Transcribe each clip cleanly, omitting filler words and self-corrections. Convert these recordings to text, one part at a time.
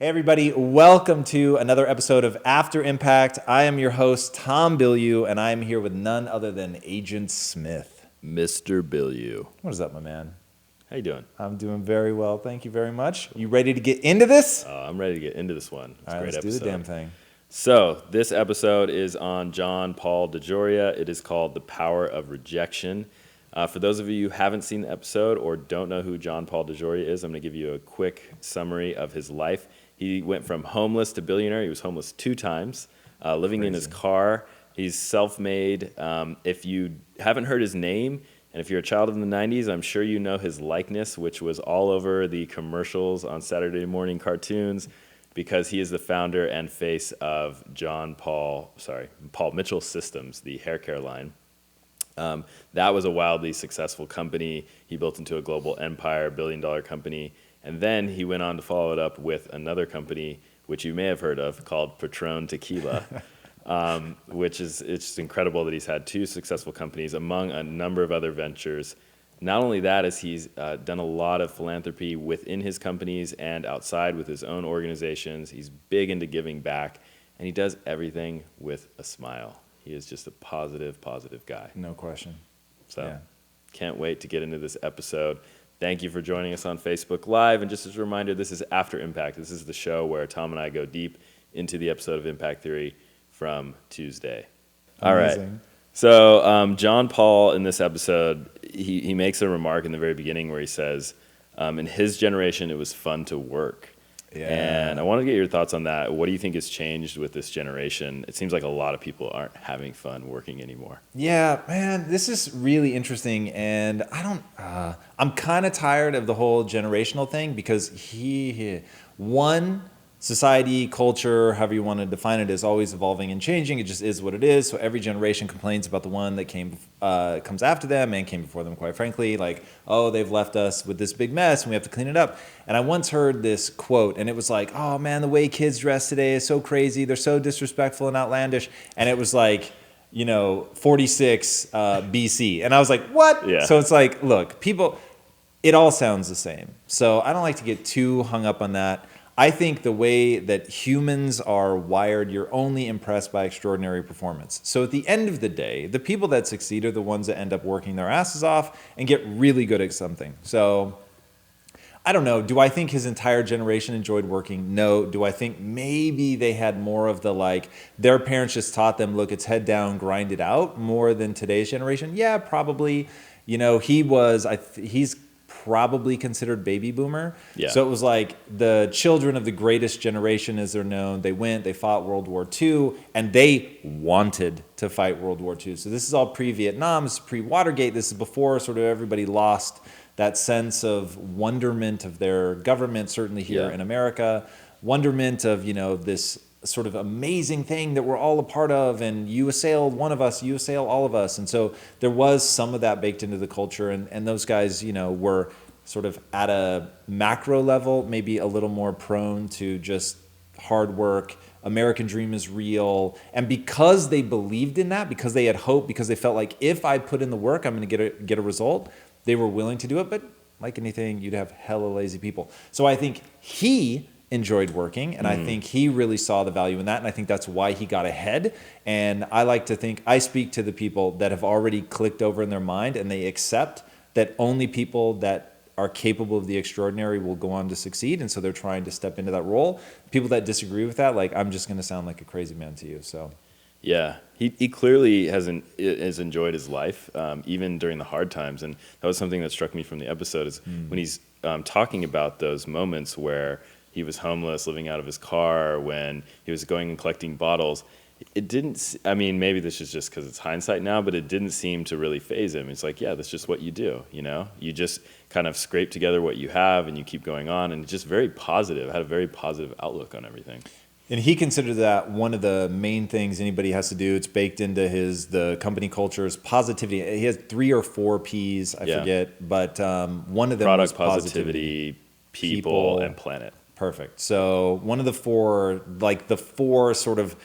Hey everybody, welcome to another episode of After Impact. I am your host, Tom Bilyeu, and I am here with none other than Agent Smith. Mr. Bilyeu. What is up, my man? How you doing? I'm doing very well, thank you very much. You ready to get into this? I'm ready to get into this one. It's All right, a great let's episode. do the damn thing. So, this episode is on John Paul DeJoria. It is called The Power of Rejection. For those of you who haven't seen the episode or don't know who John Paul DeJoria is, I'm going to give you a quick summary of his life. He went from homeless to billionaire. He was homeless 2 times, living in his car. He's self-made. If you haven't heard his name, and if you're a child in the 90s, I'm sure you know his likeness, which was all over the commercials on Saturday morning cartoons, because he is the founder and face of Paul Mitchell Systems, the hair care line. That was a wildly successful company. He built into a global empire, billion-dollar company. And then he went on to follow it up with another company, which you may have heard of, called Patron Tequila, it's incredible that he's had 2 successful companies among a number of other ventures. Not only that, as he's done a lot of philanthropy within his companies and outside with his own organizations. He's big into giving back, and he does everything with a smile. He is just a positive guy. No question. So, Can't wait to get into this episode. Thank you for joining us on Facebook Live. And just as a reminder, this is After Impact. This is the show where Tom and I go deep into the episode of Impact Theory from Tuesday. All right. So John Paul in this episode, he makes a remark in the very beginning where he says, in his generation, it was fun to work. Yeah. And I want to get your thoughts on that. What do you think has changed with this generation? It seems like a lot of people aren't having fun working anymore. Yeah, man, this is really interesting, and I'm kind of tired of the whole generational thing because society, culture, however you want to define it, is always evolving and changing. It just is what it is. So every generation complains about the one that comes after them and came before them, quite frankly. Like, oh, they've left us with this big mess and we have to clean it up. And I once heard this quote, and it was like, oh man, the way kids dress today is so crazy. They're so disrespectful and outlandish. And it was like, 46 BC. And I was like, what? Yeah. So it's like, look, it all sounds the same. So I don't like to get too hung up on that. I think the way that humans are wired, you're only impressed by extraordinary performance. So at the end of the day, the people that succeed are the ones that end up working their asses off and get really good at something. So I don't know. Do I think his entire generation enjoyed working? No. Do I think maybe they had more of the their parents just taught them, look, it's head down, grind it out more than today's generation? Yeah, probably. He's probably considered baby boomer. Yeah. So it was like the children of the greatest generation, as they're known. They fought World War II, and they wanted to fight World War II. So this is all pre-Vietnam, this is pre-Watergate. This is before sort of everybody lost that sense of wonderment of their government, certainly here in America. Wonderment of, this sort of amazing thing that we're all a part of, and you assail one of us, you assail all of us. And so there was some of that baked into the culture, and those guys, were sort of at a macro level, maybe a little more prone to just hard work. American dream is real. And because they believed in that, because they had hope, because they felt like if I put in the work, I'm going to get a result, they were willing to do it. But like anything, you'd have hella lazy people. So I think he enjoyed working, and I think he really saw the value in that, and I think that's why he got ahead. And I like to think I speak to the people that have already clicked over in their mind, and they accept that only people that are capable of the extraordinary will go on to succeed, and so they're trying to step into that role. People that disagree with that, I'm just going to sound like a crazy man to you. So yeah, he clearly has enjoyed his life, even during the hard times. And that was something that struck me from the episode is when he's talking about those moments where he was homeless, living out of his car, when he was going and collecting bottles. It didn't, maybe this is just because it's hindsight now, but it didn't seem to really faze him. It's like, yeah, that's just what you do, You just kind of scrape together what you have and you keep going on, and it's just very positive, had a very positive outlook on everything. And he considered that one of the main things anybody has to do. It's baked into the company culture is positivity. He has 3 or 4 P's, I forget, but one of them Product was positivity, people, and planet. Perfect. So one of the 4, the 4 sort of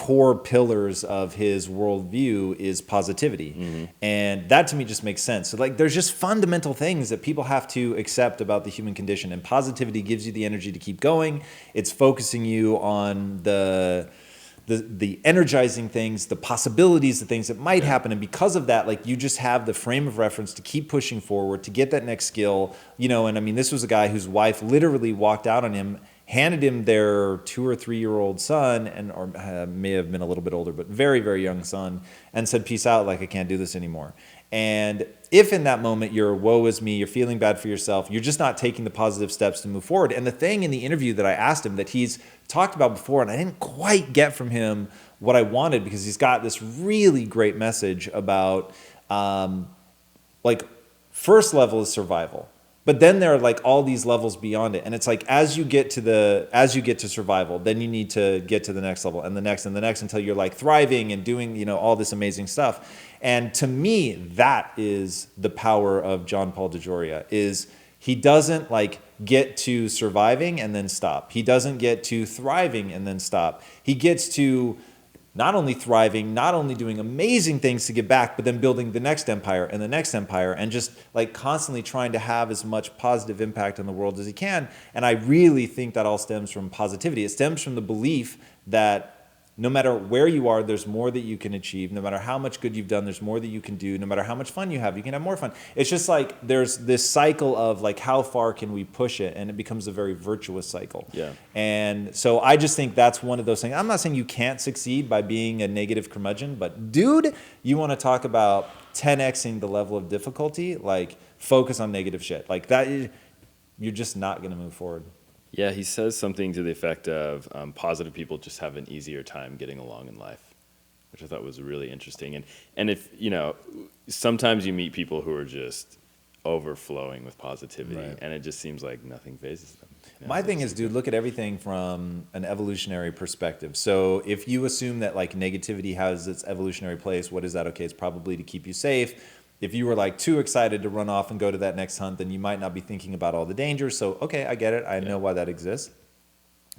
core pillars of his worldview is positivity. And that to me just makes sense. So like there's just fundamental things that people have to accept about the human condition, and positivity gives you the energy to keep going. It's focusing you on the energizing things, the possibilities, the things that might happen. And because of that, like you just have the frame of reference to keep pushing forward, to get that next skill, you know. And I mean, this was a guy whose wife literally walked out on him, handed him their 2 or 3 year old son, and or may have been a little bit older, but very, very young son, and said, peace out, like I can't do this anymore. And if in that moment you're woe is me, you're feeling bad for yourself, you're just not taking the positive steps to move forward. And the thing in the interview that I asked him that he's talked about before, and I didn't quite get from him what I wanted, because he's got this really great message about like first level is survival. But then there are like all these levels beyond it. And it's like as you get to survival, then you need to get to the next level and the next until you're like thriving and doing, you know, all this amazing stuff. And to me, that is the power of John Paul DeJoria, is he doesn't like get to surviving and then stop. He doesn't get to thriving and then stop. He gets to not only thriving, not only doing amazing things to give back, but then building the next empire and the next empire, and just like constantly trying to have as much positive impact on the world as he can. And I really think that all stems from positivity. It stems from the belief that no matter where you are, there's more that you can achieve. No matter how much good you've done, there's more that you can do. No matter how much fun you can have more fun. It's just like there's this cycle of like how far can we push it, and it becomes a very virtuous cycle. Yeah. And so I just think that's one of those things. I'm not saying you can't succeed by being a negative curmudgeon, but dude, you want to talk about 10xing the level of difficulty, like focus on negative shit. Like that, you're just not going to move forward. Yeah, he says something to the effect of positive people just have an easier time getting along in life, which I thought was really interesting. And if, you know, sometimes you meet people who are just overflowing with positivity, right, and it just seems like nothing phases them. You know, my thing is, dude, look at everything from an evolutionary perspective. So if you assume that like negativity has its evolutionary place, what is that? Okay, it's probably to keep you safe. If you were like too excited to run off and go to that next hunt, then you might not be thinking about all the dangers. So, okay, I get it. I know why that exists.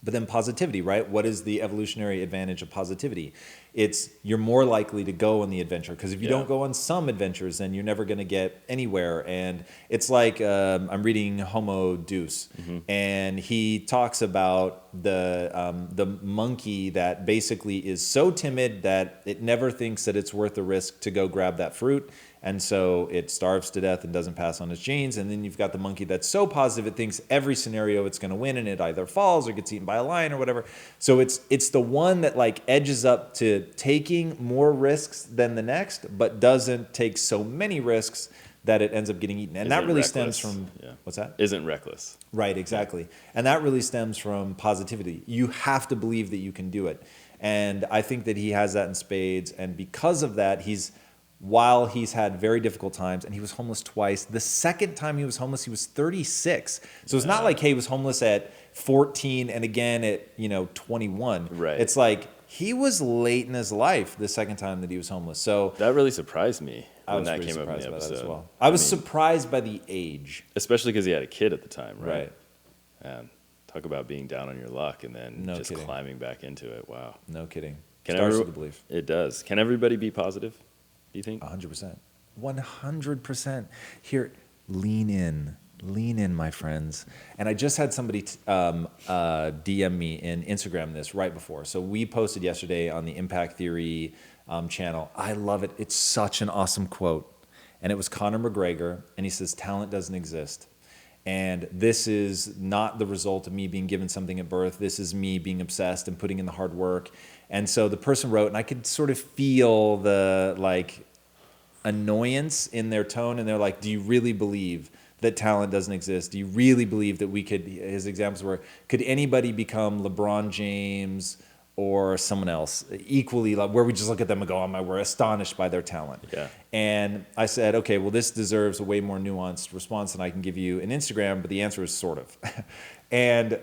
But then positivity, right? What is the evolutionary advantage of positivity? It's you're more likely to go on the adventure, because if you don't go on some adventures, then you're never going to get anywhere. And it's like I'm reading Homo Deus, and he talks about the monkey that basically is so timid that it never thinks that it's worth the risk to go grab that fruit. And so it starves to death and doesn't pass on its genes. And then you've got the monkey that's so positive it thinks every scenario it's going to win, and it either falls or gets eaten by a lion or whatever. So it's the one that like edges up to taking more risks than the next, but doesn't take so many risks that it ends up getting eaten. And that really stems from what's that? Isn't reckless. Right, exactly. And that really stems from positivity. You have to believe that you can do it. And I think that he has that in spades. And because of that, while he's had very difficult times, and he was homeless twice. The second time he was homeless, he was 36. So it's not like, hey, he was homeless at 14 and again at 21. Right. It's like he was late in his life the second time that he was homeless. So that really surprised me when that came up in the episode. As well. I was surprised by the age, especially because he had a kid at the time, right? Right. Talk about being down on your luck and then climbing back into it. Wow. No kidding. Starts with the belief. It does. Can everybody be positive, do you think? 100%. 100%. Here, lean in, my friends. And I just had somebody DM me in Instagram this right before. So we posted yesterday on the Impact Theory channel. I love it. It's such an awesome quote. And it was Conor McGregor, and he says, talent doesn't exist. And this is not the result of me being given something at birth. This is me being obsessed and putting in the hard work. And so the person wrote, and I could sort of feel the like annoyance in their tone. And they're like, do you really believe that talent doesn't exist? Do you really believe that we could, his examples were, could anybody become LeBron James or someone else equally, like, where we just look at them and go, oh my, we're astonished by their talent. Yeah. And I said, okay, well, this deserves a way more nuanced response than I can give you in Instagram, but the answer is sort of. And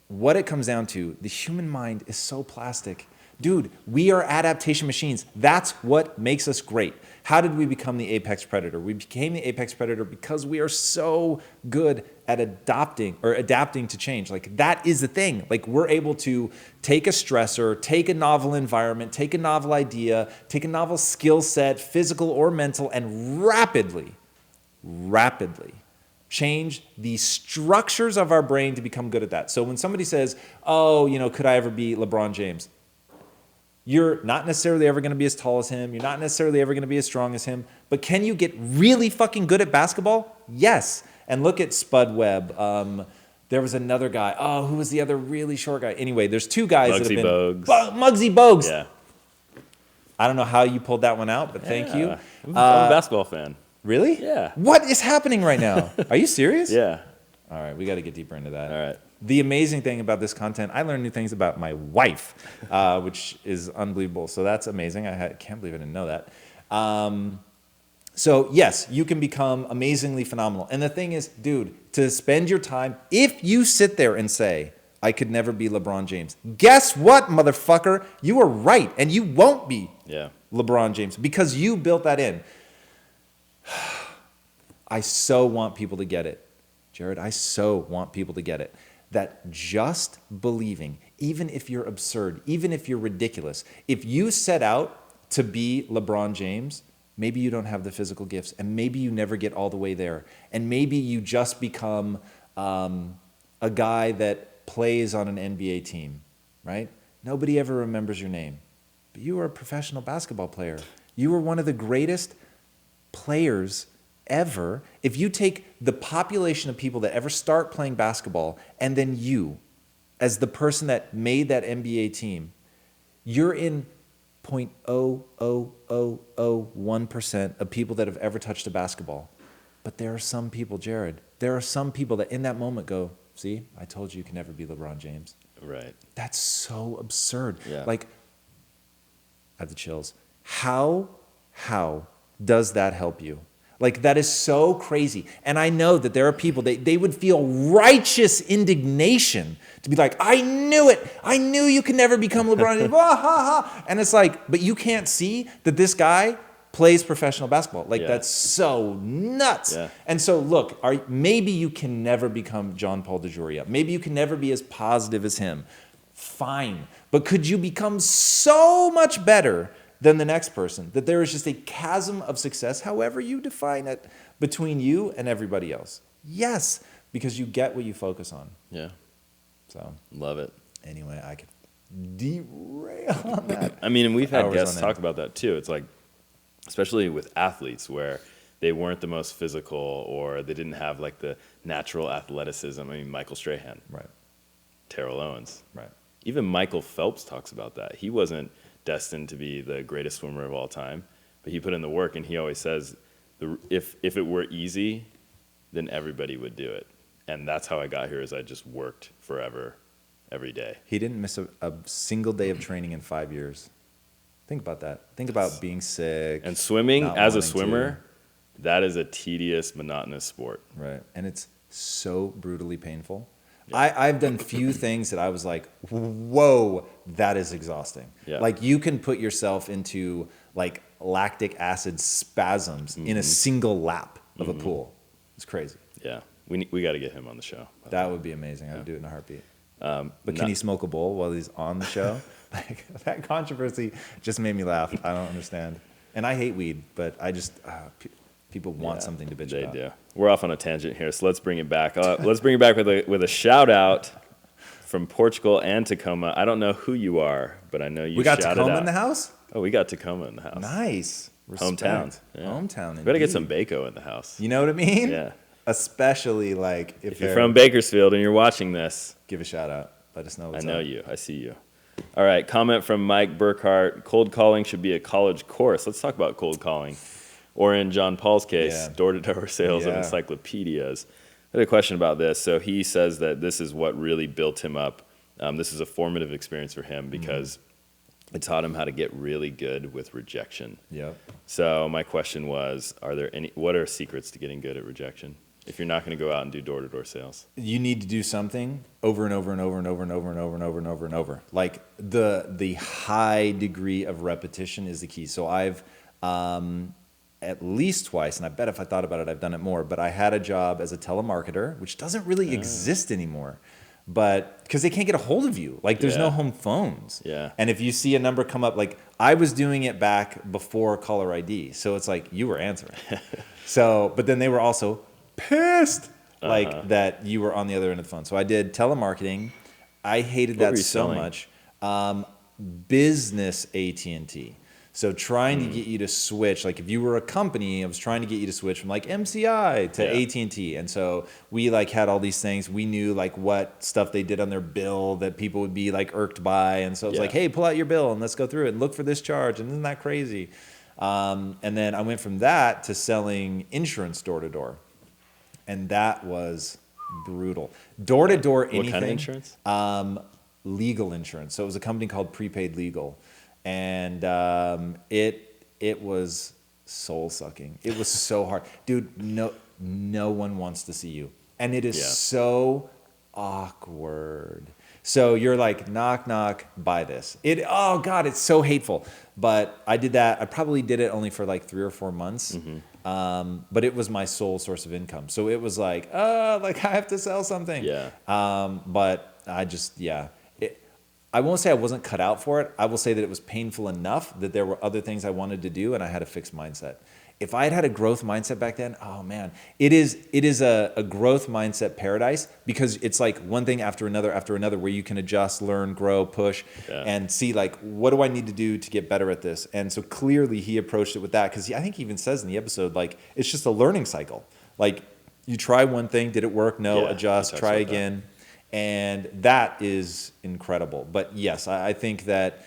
what it comes down to, the human mind is so plastic Dude, we are adaptation machines. That's what makes us great. How did we become the apex predator? We became the apex predator because we are so good at adapting to change. Like, that is the thing. Like, we're able to take a stressor, take a novel environment, take a novel idea, take a novel skill set, physical or mental, and rapidly change the structures of our brain to become good at that. So when somebody says, oh, could I ever be LeBron James? You're not necessarily ever going to be as tall as him. You're not necessarily ever going to be as strong as him. But can you get really fucking good at basketball? Yes. And look at Spud Webb. There was another guy. Oh, who was the other really short guy? Anyway, there's two guys that have been... Muggsy Bogues. Yeah. I don't know how you pulled that one out, but thank you. I'm a basketball fan. Really? Yeah. What is happening right now? Are you serious? Yeah. All right, we got to get deeper into that. All right. The amazing thing about this content, I learned new things about my wife, which is unbelievable. So that's amazing. I can't believe I didn't know that. So yes, you can become amazingly phenomenal. And the thing is, dude, to spend your time, if you sit there and say, I could never be LeBron James, guess what, motherfucker? You are right, and you won't be LeBron James because you built that in. I so want people to get it. Jared, I so want people to get it. That just believing, even if you're absurd, even if you're ridiculous, if you set out to be LeBron James, maybe you don't have the physical gifts, and maybe you never get all the way there, and maybe you just become a guy that plays on an NBA team, right? Nobody ever remembers your name, but you were a professional basketball player. You were one of the greatest players ever. If you take the population of people that ever start playing basketball and then you, as the person that made that NBA team, you're in 0.00001% of people that have ever touched a basketball. But there are some people, Jared, there are some people that in that moment go, see, I told you can never be LeBron James. Right. That's so absurd. Yeah. Like, I have the chills. How does that help you? Like, that is so crazy. And I know that there are people, they would feel righteous indignation to be like, I knew it. I knew you could never become LeBron James. And it's like, but you can't see that this guy plays professional basketball. Like, that's so nuts. Yeah. And so, look, maybe you can never become John Paul DeJoria. Maybe you can never be as positive as him. Fine. But could you become so much better than the next person, that there is just a chasm of success, however you define it, between you and everybody else? Yes, because you get what you focus on. Yeah. So love it. Anyway, I could derail on that. I mean, and we've had guests talk about that too. It's like, especially with athletes where they weren't the most physical or they didn't have like the natural athleticism. I mean, Michael Strahan. Right. Terrell Owens. Right. Even Michael Phelps talks about that. He wasn't destined to be the greatest swimmer of all time, but he put in the work, and he always says, if it were easy, then everybody would do it. And that's how I got here, is I just worked forever, every day. He didn't miss a single day of training in 5 years. Think about that. Think about being sick. And swimming, as a swimmer, that is a tedious, monotonous sport. Right. And it's so brutally painful. Yeah. I've done few things that I was like, whoa, that is exhausting. Yeah. Like, you can put yourself into like lactic acid spasms in a single lap of a pool. It's crazy. Yeah. We got to get him on the show. That would be amazing. I would do it in a heartbeat. But can he smoke a bowl while he's on the show? Like, that controversy just made me laugh. I don't understand. And I hate weed, but I just... people want something to bitch about. They do. We're off on a tangent here, so let's bring it back. Let's bring it back with a shout out from Portugal and Tacoma. I don't know who you are, but I know you. We got shouted Tacoma out. in the house. Oh, we got Tacoma in the house. Nice. Hometown. Yeah. Hometown. We gotta get some Baco in the house. You know what I mean? Yeah. Especially like if you're from Bakersfield and you're watching this, give a shout out. Let us know what's up. I know you. I see you. All right. Comment from Mike Burkhart. Cold calling should be a college course. Let's talk about cold calling. Or in John Paul's case, door-to-door sales of encyclopedias. I had a question about this. So he says that this is what really built him up. This is a formative experience for him because it taught him how to get really good with rejection. Yep. So my question was, what are secrets to getting good at rejection? if you're not going to go out and do door-to-door sales. You need to do something over and over and over and over and over and over and over and over and over. Like the high degree of repetition is the key. So I've at least twice, and I bet if I thought about it, I've done it more, but I had a job as a telemarketer, which doesn't really exist anymore. But because they can't get a hold of you, like there's no home phones. Yeah. And if you see a number come up, like I was doing it back before caller ID, so it's like you were answering. So, but then they were also pissed, like that you were on the other end of the phone. So I did telemarketing. I hated that so much. Business AT&T. So trying to get you to switch, like if you were a company, I was trying to get you to switch from like MCI to AT&T. And so we like had all these things. We knew like what stuff they did on their bill that people would be like irked by. And so it was like, hey, pull out your bill and let's go through it and look for this charge. And isn't that crazy? And then I went from that to selling insurance door to door. And that was brutal. Door to door anything. What kind of insurance? Legal insurance. So it was a company called Prepaid Legal. And it was soul sucking. It was so hard, dude. No one wants to see you, and it is so awkward. So you're like, knock knock, buy this. Oh god, it's so hateful. But I did that. I probably did it only for like 3 or 4 months. But it was my sole source of income. So it was like, like I have to sell something. Yeah. But I just I won't say I wasn't cut out for it. I will say that it was painful enough that there were other things I wanted to do, and I had a fixed mindset. If I had had a growth mindset back then, oh man, it is a growth mindset paradise, because it's like one thing after another where you can adjust, learn, grow, push, and see like, what do I need to do to get better at this? And so clearly he approached it with that, because I think he even says in the episode, like, it's just a learning cycle. Like you try one thing, did it work? No, adjust, try again. And that is incredible. But yes, I think that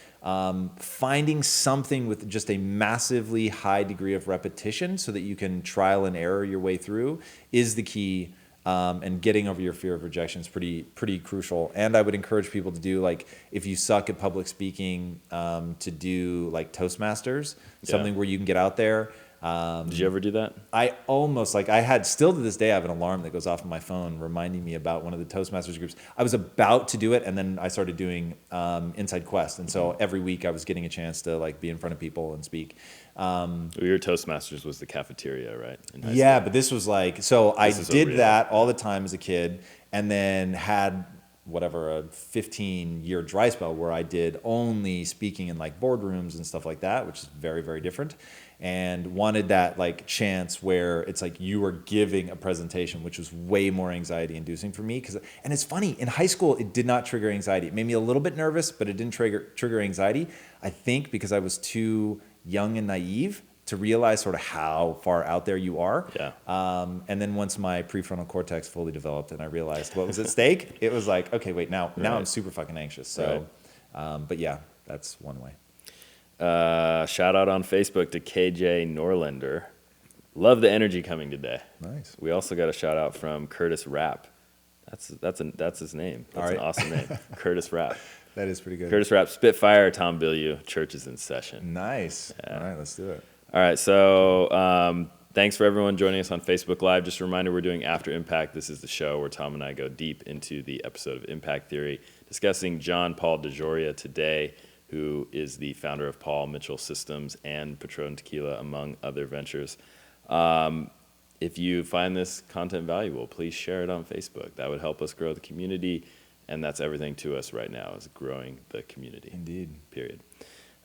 finding something with just a massively high degree of repetition so that you can trial and error your way through is the key. And getting over your fear of rejection is pretty crucial. And I would encourage people to do, like, if you suck at public speaking, to do like Toastmasters, something where you can get out there. Did you ever do that? I almost, like, I had, still to this day, I have an alarm that goes off on my phone reminding me about one of the Toastmasters groups. I was about to do it, and then I started doing Inside Quest, and so every week I was getting a chance to like be in front of people and speak. Your Toastmasters was the cafeteria, right? Yeah, but this was like, so I did that all the time as a kid, and then had whatever, a 15-year dry spell where I did only speaking in like boardrooms and stuff like that, which is very, very different. And wanted that like chance where it's like you were giving a presentation, which was way more anxiety inducing for me. And it's funny, in high school, it did not trigger anxiety. It made me a little bit nervous, but it didn't trigger anxiety. I think because I was too young and naive to realize sort of how far out there you are. Yeah. And then once my prefrontal cortex fully developed and I realized what was at stake, it was like, okay, wait, now I'm super fucking anxious. So, but yeah, that's one way. Shout out on Facebook to KJ Norlander. Love the energy coming today. Nice. We also got a shout out from Curtis Rapp. That's his name. That's an awesome name. Curtis Rapp. That is pretty good. Curtis Rapp, Spitfire, Tom Bilyeu, Church is in session. Nice. Yeah. All right, let's do it. All right, so thanks for everyone joining us on Facebook Live. Just a reminder, we're doing After Impact. This is the show where Tom and I go deep into the episode of Impact Theory, discussing John Paul DeJoria today, who is the founder of Paul Mitchell Systems and Patron Tequila, among other ventures. If you find this content valuable, please share it on Facebook. That would help us grow the community, and that's everything to us right now, is growing the community. Indeed. Period.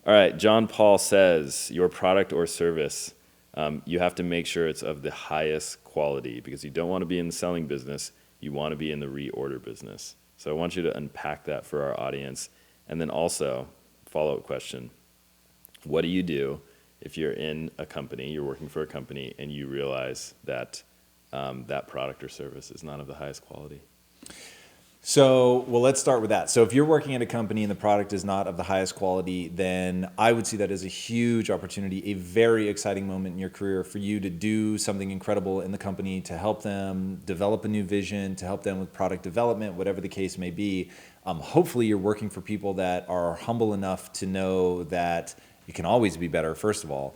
All right, John Paul says, your product or service, you have to make sure it's of the highest quality, because you don't want to be in the selling business, you want to be in the reorder business. So I want you to unpack that for our audience. And then also, follow-up question, what do you do if you're in a company, you're working for a company, and you realize that that product or service is not of the highest quality? So, well, let's start with that. So if you're working at a company and the product is not of the highest quality, then I would see that as a huge opportunity, a very exciting moment in your career for you to do something incredible in the company, to help them develop a new vision, to help them with product development, whatever the case may be. Hopefully you're working for people that are humble enough to know that you can always be better, first of all.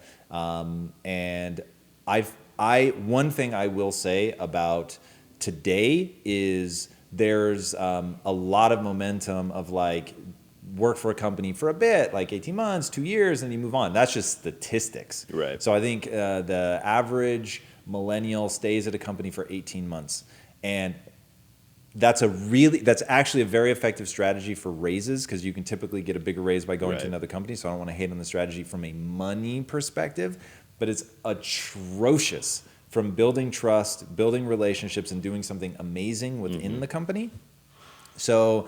And I've One thing I will say about today is there's a lot of momentum of like work for a company for a bit, like 18 months, 2 years, and you move on. That's just statistics. Right. So I think the average millennial stays at a company for 18 months. And that's actually a very effective strategy for raises, because you can typically get a bigger raise by going to another company. So I don't want to hate on the strategy from a money perspective, but it's atrocious from building trust, building relationships, and doing something amazing within the company. So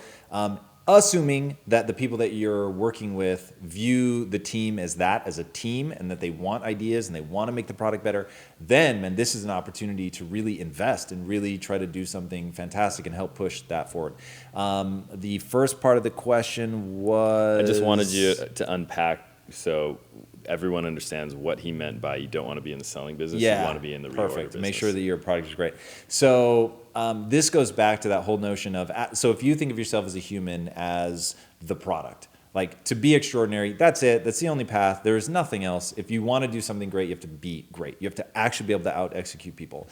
assuming that the people that you're working with view the team as a team, and that they want ideas and they want to make the product better, then, man, this is an opportunity to really invest and really try to do something fantastic and help push that forward. The first part of the question was... I just wanted you to unpack so everyone understands what he meant by you don't want to be in the selling business, you want to be in the reorder business. Make sure that your product is great. So this goes back to that whole notion of, so if you think of yourself as a human as the product, like to be extraordinary, that's it. That's the only path. There is nothing else. If you want to do something great, you have to be great. You have to actually be able to out-execute people.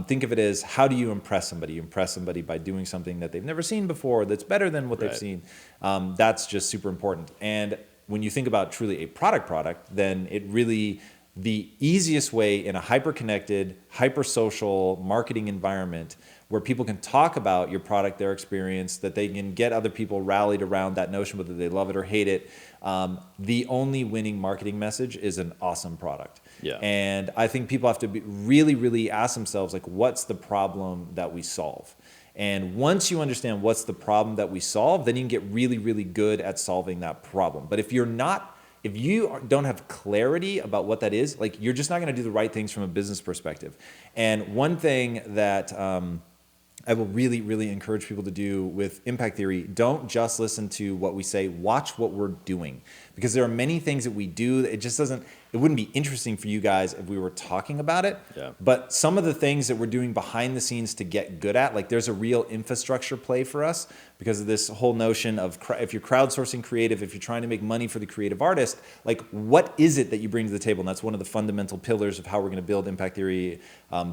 Think of it as, how do you impress somebody? You impress somebody by doing something that they've never seen before that's better than what they've seen. That's just super important. And when you think about truly a product, then it really, the easiest way in a hyper-connected, hyper-social marketing environment where people can talk about your product, their experience, that they can get other people rallied around that notion, whether they love it or hate it. The only winning marketing message is an awesome product. Yeah. And I think people have to really, really ask themselves, like, what's the problem that we solve? And once you understand what's the problem that we solve, then you can get really, really good at solving that problem. But if you don't have clarity about what that is, like, you're just not going to do the right things from a business perspective. And one thing that I will really, really encourage people to do with impact theory, don't just listen to what we say, watch what we're doing. Because there are many things that we do that it wouldn't be interesting for you guys if we were talking about it. Yeah. But some of the things that we're doing behind the scenes to get good at, like, there's a real infrastructure play for us because of this whole notion of if you're crowdsourcing creative, if you're trying to make money for the creative artist, like, what is it that you bring to the table? And that's one of the fundamental pillars of how we're going to build impact theory.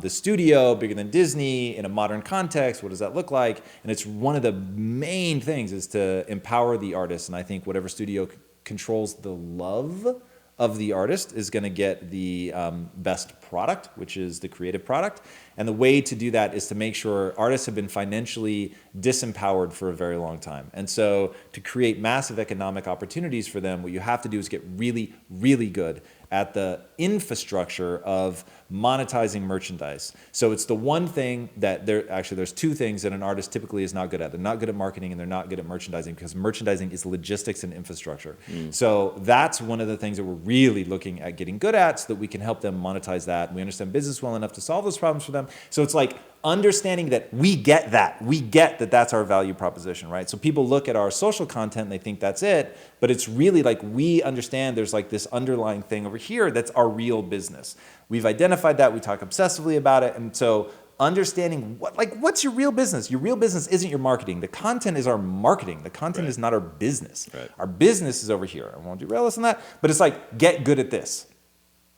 The studio, bigger than Disney, in a modern context, what does that look like? And it's one of the main things is to empower the artist. And I think whatever studio controls the love of the artist is going to get the best product, which is the creative product. And the way to do that is to make sure artists have been financially disempowered for a very long time. And so to create massive economic opportunities for them, what you have to do is get really, really good at the infrastructure of monetizing merchandise. So it's the one thing that there's two things that an artist typically is not good at. They're not good at marketing and they're not good at merchandising, because merchandising is logistics and infrastructure. So that's one of the things that we're really looking at getting good at so that we can help them monetize that. We understand business well enough to solve those problems for them. So it's like understanding that we get that that's our value proposition, right? So people look at our social content and they think that's it, but it's really like we understand there's like this underlying thing over here that's our real business. We've identified that, we talk obsessively about it, and so understanding what's your real business? Your real business isn't your marketing. The content is our marketing. The content is not our business. Right. Our business is over here. I won't derail us on that, but it's like, get good at this.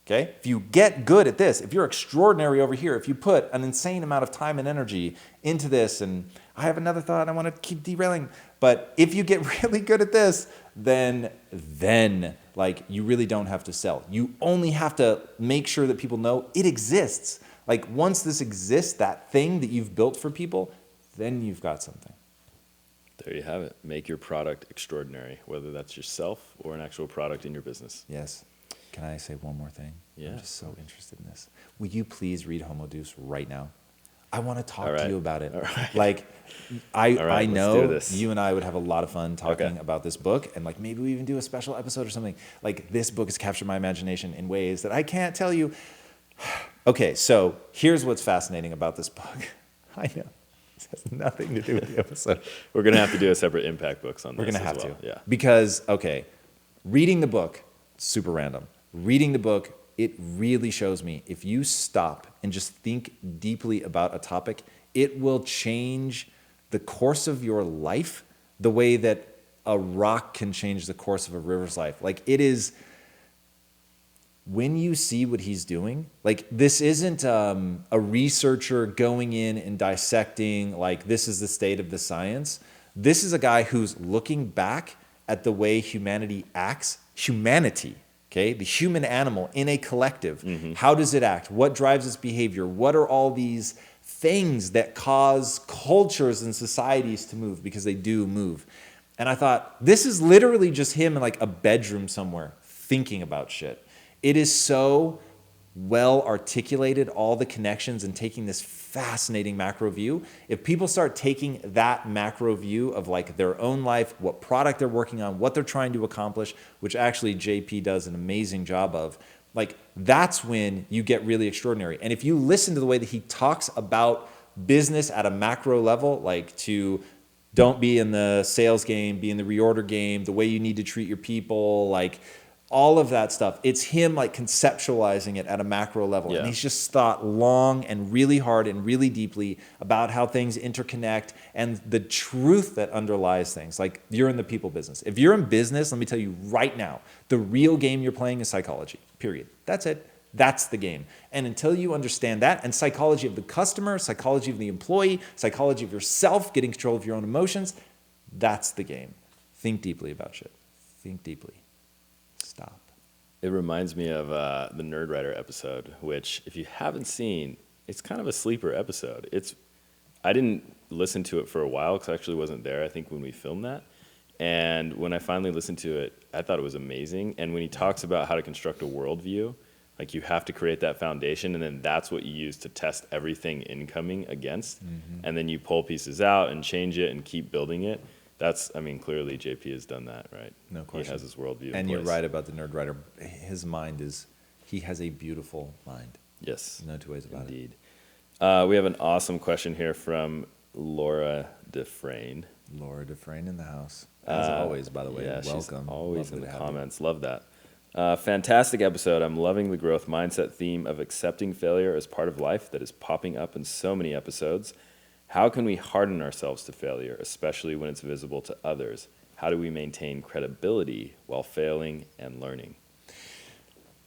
Okay? If you get good at this, if you're extraordinary over here, if you put an insane amount of time and energy into this, and I have another thought, I want to keep derailing, but if you get really good at this, then like, you really don't have to sell. You only have to make sure that people know it exists. Like, once this exists, that thing that you've built for people, then you've got something. There you have it. Make your product extraordinary, whether that's yourself or an actual product in your business. Yes. Can I say one more thing? Yeah. I'm just so interested in this. Will you please read Homo Deus right now? I want to talk to you about it. All right. Like, I know you and I would have a lot of fun talking about this book, and like maybe we even do a special episode or something. Like, this book has captured my imagination in ways that I can't tell you. Okay, so here's what's fascinating about this book. I know. This has nothing to do with the episode. We're going to have to do a separate impact books on this. We're going to have to. Yeah. Because, reading the book, super random. Reading the book, it really shows me, if you stop and just think deeply about a topic, it will change the course of your life the way that a rock can change the course of a river's life. Like, it is when you see what he's doing, like this isn't a researcher going in and dissecting, like this is the state of the science. This is a guy who's looking back at the way humanity acts, humanity, okay? The human animal in a collective. How does it act? What drives its behavior? What are all these things that cause cultures and societies to move? Because they do move. And I thought, this is literally just him in like a bedroom somewhere thinking about shit. It is so well articulated, all the connections, and taking this fascinating macro view. If people start taking that macro view of like their own life, what product they're working on, what they're trying to accomplish, which actually JP does an amazing job of, like that's when you get really extraordinary. And if you listen to the way that he talks about business at a macro level, like to don't be in the sales game, be in the reorder game, the way you need to treat your people, like all of that stuff, it's him like conceptualizing it at a macro level. Yeah. And he's just thought long and really hard and really deeply about how things interconnect and the truth that underlies things. Like you're in the people business. If you're in business, let me tell you right now, the real game you're playing is psychology, period. That's it. That's the game. And until you understand that, and psychology of the customer, psychology of the employee, psychology of yourself, getting control of your own emotions, that's the game. Think deeply about shit. Think deeply. Stop. It reminds me of the Nerdwriter episode, which if you haven't seen, it's kind of a sleeper episode. I didn't listen to it for a while because I actually wasn't there, I think, when we filmed that. And when I finally listened to it, I thought it was amazing. And when he talks about how to construct a worldview, like you have to create that foundation, and then that's what you use to test everything incoming against. And then you pull pieces out and change it and keep building it. Clearly JP has done that, right? No question. He has his worldview in And place. you're right about the Nerdwriter. His mind he has a beautiful mind. Yes. No two ways about Indeed. We have an awesome question here from Laura Dufresne. Laura Dufresne in the house. As always, by the way. Yeah, Welcome. she's always Lovely in the to have you. comments. Love that. Fantastic episode. I'm loving the growth mindset theme of accepting failure as part of life that is popping up in so many episodes. How can we harden ourselves to failure, especially when it's visible to others? How do we maintain credibility while failing and learning?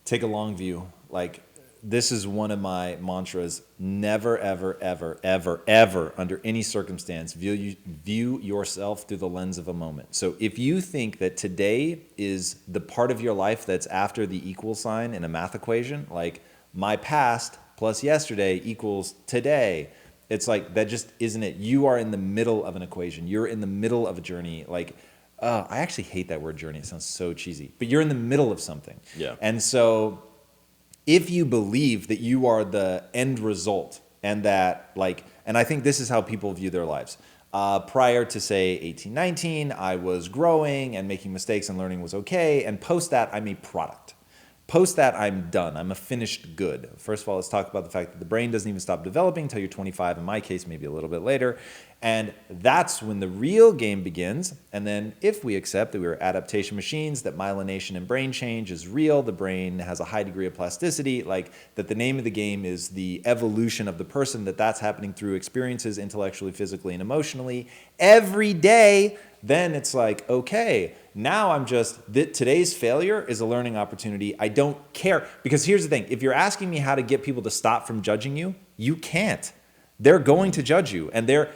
Take a long view. Like, this is one of my mantras. Never, ever, ever, ever, ever, under any circumstance, view yourself through the lens of a moment. So if you think that today is the part of your life that's after the equal sign in a math equation, like my past plus yesterday equals today, it's like that just isn't it. You are in the middle of an equation. You're in the middle of a journey. Like, I actually hate that word journey. It sounds so cheesy. But you're in the middle of something. Yeah. And so if you believe that you are the end result and that like, and I think this is how people view their lives. Prior to say 18, 19, I was growing and making mistakes and learning was okay. And post that, I'm a product. Post that, I'm done. I'm a finished good. First of all, let's talk about the fact that the brain doesn't even stop developing until you're 25. In my case, maybe a little bit later. And that's when the real game begins. And then if we accept that we are adaptation machines, that myelination and brain change is real, the brain has a high degree of plasticity, like that the name of the game is the evolution of the person, that's happening through experiences intellectually, physically, and emotionally every day, then it's like, okay, now I'm today's failure is a learning opportunity. I don't care. Because here's the thing. If you're asking me how to get people to stop from judging you, you can't. They're going to judge you. And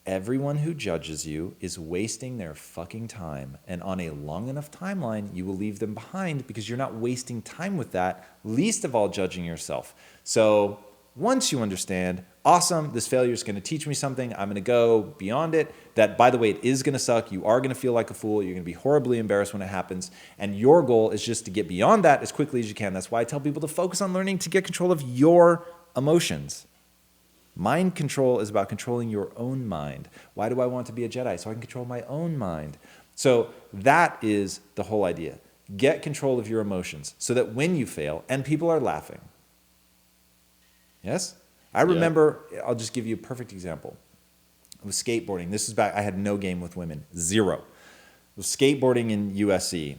everyone who judges you is wasting their fucking time. And on a long enough timeline, you will leave them behind because you're not wasting time with that, least of all judging yourself. So once you understand, awesome, this failure is going to teach me something. I'm going to go beyond it. That, by the way, it is going to suck. You are going to feel like a fool. You're going to be horribly embarrassed when it happens. And your goal is just to get beyond that as quickly as you can. That's why I tell people to focus on learning to get control of your emotions. Mind control is about controlling your own mind. Why do I want to be a Jedi? So I can control my own mind. So that is the whole idea. Get control of your emotions so that when you fail, and people are laughing. Yes? I remember, I'll just give you a perfect example. I was skateboarding. This is back, I had no game with women. Zero. I was skateboarding in USC,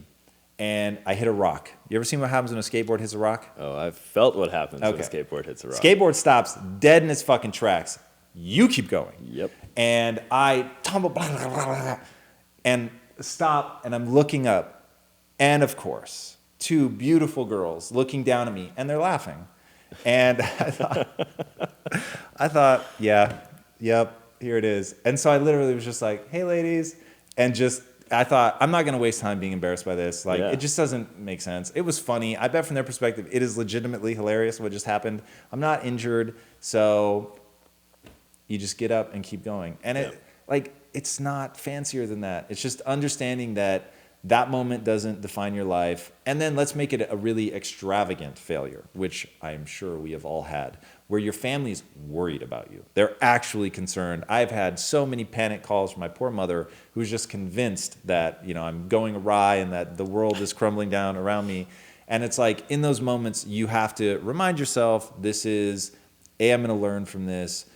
and I hit a rock. You ever seen what happens when a skateboard hits a rock? Oh, I've felt what happens when a skateboard hits a rock. Skateboard stops dead in its fucking tracks. You keep going. Yep. And I tumble, blah, blah, blah, blah, and stop, and I'm looking up. And of course, two beautiful girls looking down at me, and they're laughing. And I thought, yeah, yep, here it is. And so I literally was just like, hey, ladies. And I thought, I'm not going to waste time being embarrassed by this. Like, it just doesn't make sense. It was funny. I bet from their perspective, it is legitimately hilarious what just happened. I'm not injured. So you just get up and keep going. And it's not fancier than that. It's just understanding that that moment doesn't define your life. And then let's make it a really extravagant failure, which I'm sure we have all had, where your family's worried about you. They're actually concerned. I've had so many panic calls from my poor mother, who's just convinced that, I'm going awry and that the world is crumbling down around me. And it's like, in those moments, you have to remind yourself, this is, A, I'm going to learn from this.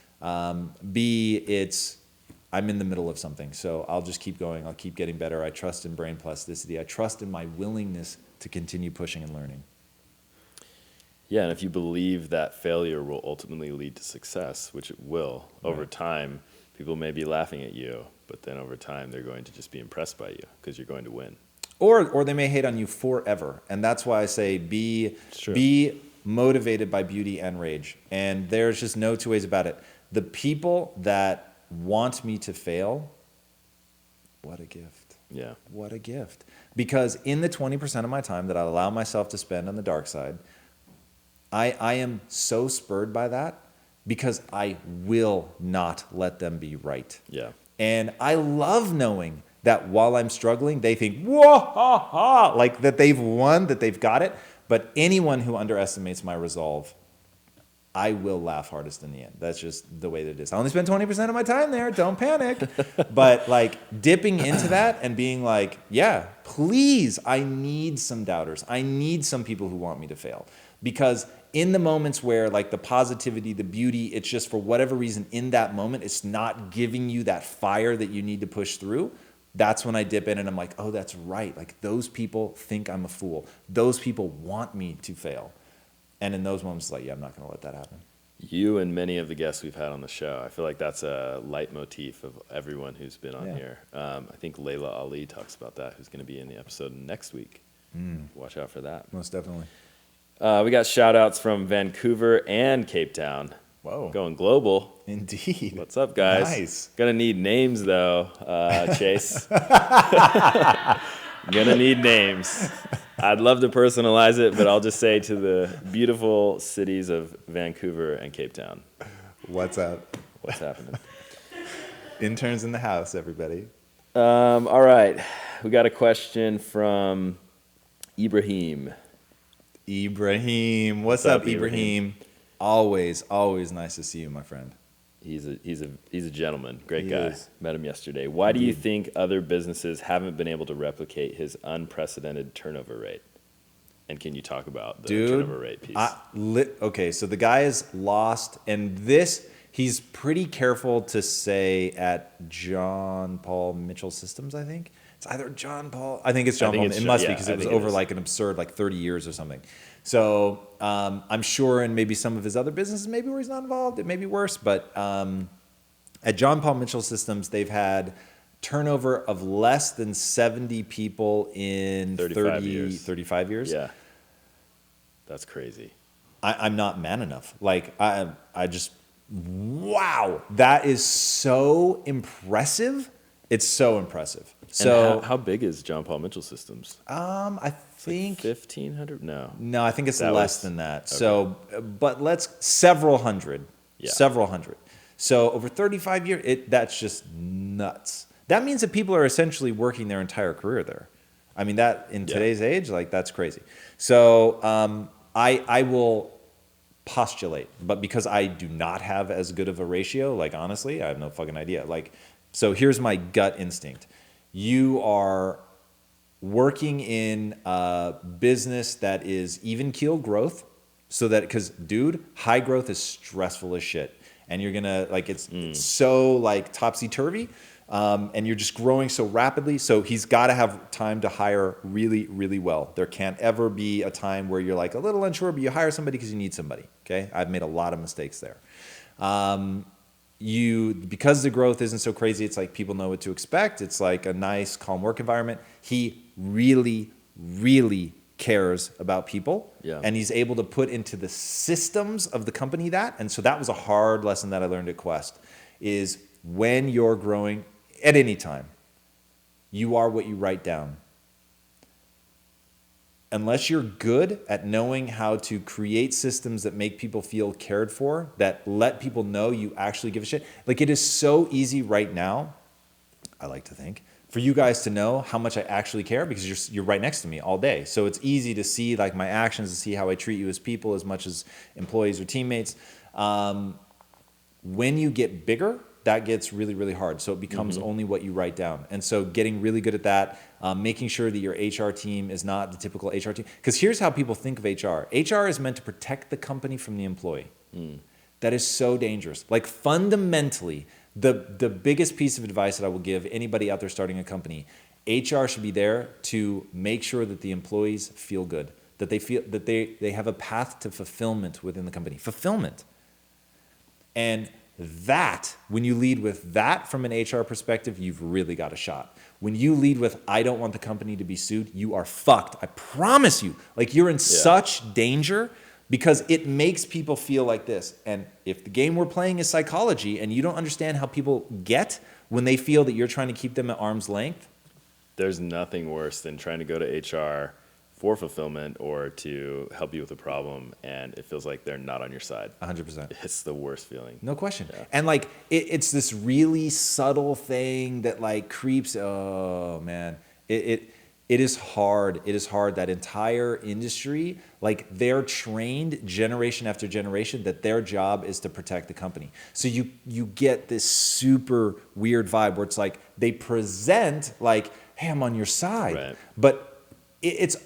B, I'm in the middle of something, so I'll just keep going. I'll keep getting better. I trust in brain plasticity. I trust in my willingness to continue pushing and learning. Yeah, and if you believe that failure will ultimately lead to success, which it will, over time, people may be laughing at you, but then over time they're going to just be impressed by you because you're going to win. Or they may hate on you forever, and that's why I say be motivated by beauty and rage. And there's just no two ways about it. The people that want me to fail, what a gift. Yeah. What a gift. Because in the 20% of my time that I allow myself to spend on the dark side, I am so spurred by that because I will not let them be right. Yeah. And I love knowing that while I'm struggling, they think, whoa, ha, ha, like that they've won, that they've got it. But anyone who underestimates my resolve, I will laugh hardest in the end. That's just the way that it is. I only spend 20% of my time there. Don't panic. But like dipping into that and being like, yeah, please, I need some doubters. I need some people who want me to fail. Because in the moments where like the positivity, the beauty, it's just for whatever reason in that moment, it's not giving you that fire that you need to push through. That's when I dip in and I'm like, oh, that's right. Like those people think I'm a fool. Those people want me to fail. And in those moments, like, yeah, I'm not going to let that happen. You and many of the guests we've had on the show, I feel like that's a leitmotif of everyone who's been on here. I think Layla Ali talks about that, who's going to be in the episode next week. Watch out for that. Most definitely. We got shout outs from Vancouver and Cape Town. Whoa. Going global. Indeed. What's up, guys? Nice. Gonna need names, though, Chase. Gonna need names. I'd love to personalize it, but I'll just say to the beautiful cities of Vancouver and Cape Town. What's up? What's happening? Interns in the house, everybody. All right. We got a question from Ibrahim. What's up, Ibrahim? Always nice to see you, my friend. He's a gentleman, great guy. Is. Met him yesterday. Why do you think other businesses haven't been able to replicate his unprecedented turnover rate? And can you talk about the turnover rate piece? Okay, so the guy is lost, and he's pretty careful to say at John Paul Mitchell Systems, I think. It's either John Paul. I think it's John Paul. It must be because it was over like an absurd 30 years or something. So I'm sure in maybe some of his other businesses, maybe where he's not involved, it may be worse. But at John Paul Mitchell Systems, they've had turnover of less than 70 people in 35 years. Yeah, that's crazy. I'm not man enough. Like I just, wow, that is so impressive. It's so impressive. So and how big is John Paul Mitchell Systems? I think 1,500. No, I think it's less than that. Okay. So, but several hundred. So over 35 years, that's just nuts. That means that people are essentially working their entire career there. I mean, that in today's age, like that's crazy. So I will postulate, but because I do not have as good of a ratio, like honestly, I have no fucking idea. Like, so here's my gut instinct. You are working in a business that is even keel growth, so that, because dude, high growth is stressful as shit, and you're gonna like it's so like topsy-turvy, and you're just growing so rapidly. So he's got to have time to hire really, really well. There can't ever be a time where you're like a little unsure, but you hire somebody because you need somebody. Okay, I've made a lot of mistakes there. Because the growth isn't so crazy, it's like people know what to expect. It's like a nice, calm work environment. He really, really cares about people, Yeah. and he's able to put into the systems of the company that. And so that was a hard lesson that I learned at Quest, is when you're growing at any time, you are what you write down. Unless you're good at knowing how to create systems that make people feel cared for, that let people know you actually give a shit. Like, it is so easy right now, I like to think, for you guys to know how much I actually care because you're right next to me all day. So it's easy to see like my actions, to see how I treat you as people as much as employees or teammates. When you get bigger, that gets really, really hard. So it becomes only what you write down. And so getting really good at that, making sure that your HR team is not the typical HR team. Because here's how people think of HR. HR is meant to protect the company from the employee. That is so dangerous. Like, fundamentally, the biggest piece of advice that I will give anybody out there starting a company, HR should be there to make sure that the employees feel good, that they feel that they have a path to fulfillment within the company. Fulfillment. And that, when you lead with that from an HR perspective, you've really got a shot. When you lead with, I don't want the company to be sued, you are fucked. I promise you. Like, you're in such danger, because it makes people feel like this. And if the game we're playing is psychology and you don't understand how people get when they feel that you're trying to keep them at arm's length. There's nothing worse than trying to go to HR for fulfillment or to help you with a problem, and it feels like they're not on your side. 100%. It's the worst feeling. No question. Yeah. And like, it's this really subtle thing that like creeps. Oh man, it is hard. It is hard. That entire industry, like, they're trained generation after generation that their job is to protect the company. So you get this super weird vibe where it's like they present like, hey, I'm on your side. Right. But it's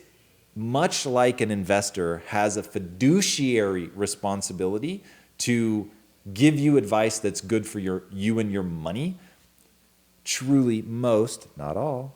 much like an investor has a fiduciary responsibility to give you advice that's good for you and your money. Truly, most, not all,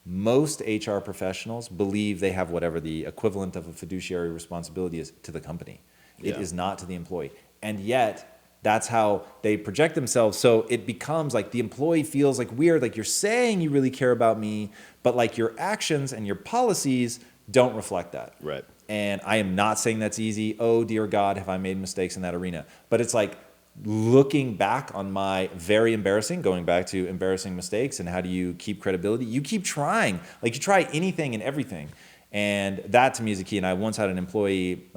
most HR professionals believe they have whatever the equivalent of a fiduciary responsibility is to the company. It is not to the employee. And yet, that's how they project themselves. So it becomes like the employee feels like weird, like you're saying you really care about me, but like your actions and your policies don't reflect that. Right. And I am not saying that's easy. Oh, dear God, have I made mistakes in that arena? But it's like looking back on my very embarrassing, going back to embarrassing mistakes and how do you keep credibility? You keep trying. Like, you try anything and everything. And that to me is the key. And I once had an employee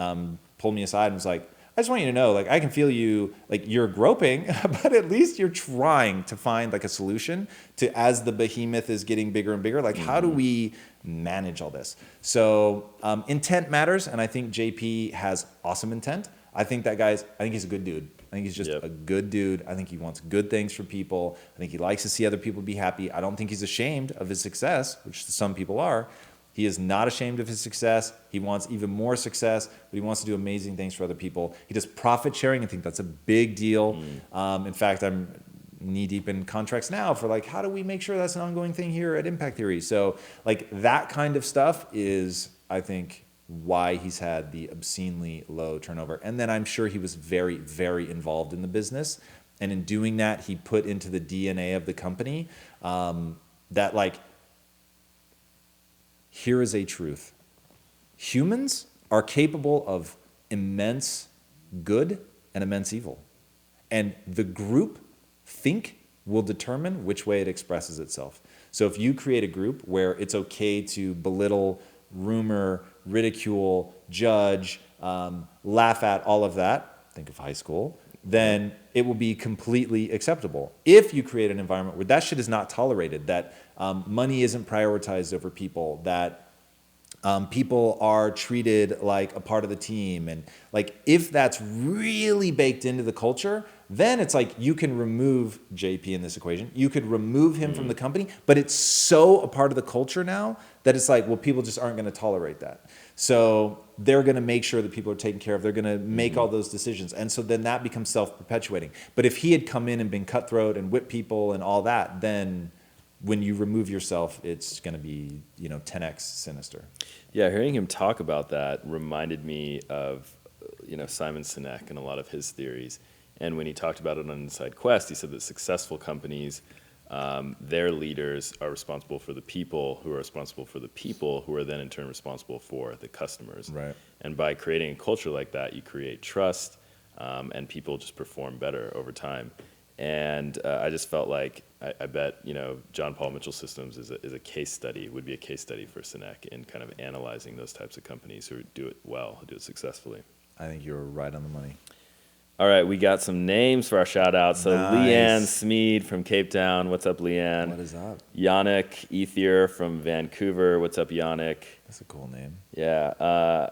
pull me aside and was like, I just want you to know, like, I can feel you, like, you're groping, but at least you're trying to find like a solution to, as the behemoth is getting bigger and bigger, like, how do we manage all this? So intent matters. And I think JP has awesome intent. I think I think he's a good dude. I think he's just a good dude. I think he wants good things for people. I think he likes to see other people be happy. I don't think he's ashamed of his success, which some people are. He is not ashamed of his success. He wants even more success, but he wants to do amazing things for other people. He does profit sharing. I think that's a big deal. In fact, I'm knee deep in contracts now for like, how do we make sure that's an ongoing thing here at Impact Theory? So like, that kind of stuff is, I think, why he's had the obscenely low turnover. And then I'm sure he was very, very involved in the business. And in doing that, he put into the DNA of the company that, like, here is a truth. Humans are capable of immense good and immense evil. And the group think will determine which way it expresses itself. So if you create a group where it's okay to belittle, rumor, ridicule, judge, laugh at all of that, think of high school, then it will be completely acceptable. If you create an environment where that shit is not tolerated, that money isn't prioritized over people, that people are treated like a part of the team, and like, if that's really baked into the culture, then it's like you can remove JP in this equation. You could remove him from the company, but it's so a part of the culture now that it's like, well, people just aren't going to tolerate that. So they're going to make sure that people are taken care of. They're going to make all those decisions. And so then that becomes self-perpetuating. But if he had come in and been cutthroat and whipped people and all that, then when you remove yourself, it's going to be, 10x sinister. Yeah, hearing him talk about that reminded me of, Simon Sinek and a lot of his theories. And when he talked about it on Inside Quest, he said that successful companies their leaders are responsible for the people who are responsible for the people who are then in turn responsible for the customers. Right. And by creating a culture like that, you create trust, and people just perform better over time. And I just felt like I bet John Paul Mitchell Systems is a case study, would be a case study for Sinek in kind of analyzing those types of companies who do it well, who do it successfully. I think you're right on the money. All right, we got some names for our shout outs. So Nice. Leanne Smead from Cape Town. What's up, Leanne? What is up? Yannick Ethier from Vancouver. What's up, Yannick? That's a cool name. Yeah,